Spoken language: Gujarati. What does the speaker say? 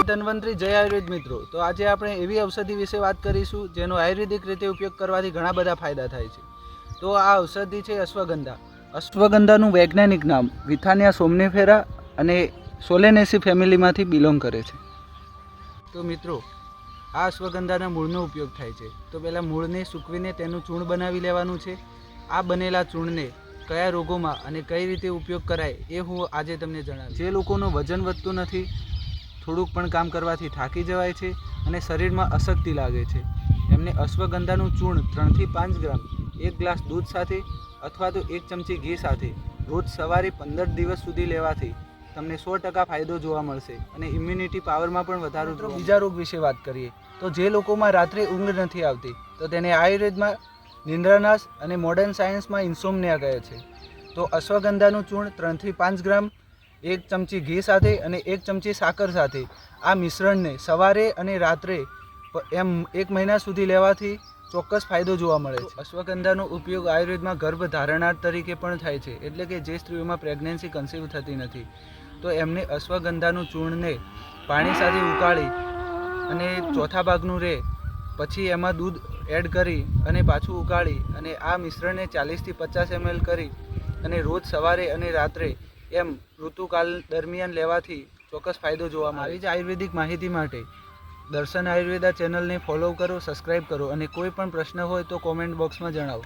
ધન્વંતરી જય આયુર્વેદ મિત્રો। તો આજે આપણે એવી ઔષધિ વિશે વાત કરીશું જેનો આયુર્વેદિક રીતે ઉપયોગ કરવાથી ઘણા બધા ફાયદા થાય છે। તો આ ઔષધિ છે અશ્વગંધા। અશ્વગંધાનું વૈજ્ઞાનિક નામ વિથાનિયા સોમનિફેરા અને સોલેનેસી ફેમિલીમાંથી બિલોંગ કરે છે। તો મિત્રો આ અશ્વગંધાના મૂળનો ઉપયોગ થાય છે। તો પહેલાં મૂળને સૂકવીને તેનું ચૂર્ણ બનાવી લેવાનું છે। આ બનેલા ચૂર્ણને કયા રોગોમાં અને કઈ રીતે ઉપયોગ કરાય એ હું આજે તમને જણાવીશ। જે લોકોનું વજન વધતું નથી, થોડુંક પણ કામ કરવાથી થાકી જવાય છે અને શરીરમાં અશક્તિ લાગે છે, એમને અશ્વગંધાનું ચૂર્ણ 3 થી 5 ગ્રામ 1 ગ્લાસ દૂધ સાથે અથવા તો 1 ચમચી ઘી સાથે રોજ સવારે 15 દિવસ સુધી લેવાથી તમને 100% ફાયદો જોવા મળશે અને ઇમ્યુનિટી પાવરમાં પણ વધારો જોવા મળશે। બીજા રોગ વિશે વાત કરીએ તો જે લોકોમાં રાત્રે ઊંઘ નથી આવતી તો તેને આયુર્વેદમાં નિંદ્રાનાશ અને મોડર્ન સાયન્સમાં ઇન્સોમ્નિયા કહે છે। તો અશ્વગંધાનું ચૂર્ણ 3 થી 5 ગ્રામ 1 ચમચી ઘી સાથે અને 1 ચમચી સાકર સાથે આ મિશ્રણને સવારે અને રાત્રે એમ 1 મહિના સુધી લેવાથી ચોક્કસ ફાયદો જોવા મળે છે। અશ્વગંધાનો ઉપયોગ આયુર્વેદમાં ગર્ભ ધારણાર તરીકે પણ થાય છે, એટલે કે જે સ્ત્રીઓમાં પ્રેગ્નન્સી કન્સીવ થતી નથી તો એમને અશ્વગંધાનું ચૂર્ણને પાણી સાથે ઉકાળી અને ચોથા ભાગનું રહે પછી એમાં દૂધ એડ કરી અને પાછું ઉકાળી અને આ મિશ્રણને 40 થી 50 ml કરી અને રોજ સવારે અને રાત્રે એમ ઋતુકાળ દરમિયાન લેવાથી ચોક્કસ ફાયદો જોવા મળે। આવી જ આયુર્વેદિક માહિતી માટે દર્શન આયુર્વેદા ચેનલને ફોલો કરો, સબસ્ક્રાઈબ કરો અને કોઈ પણ પ્રશ્ન હોય તો કોમેન્ટ બોક્સમાં જણાવો।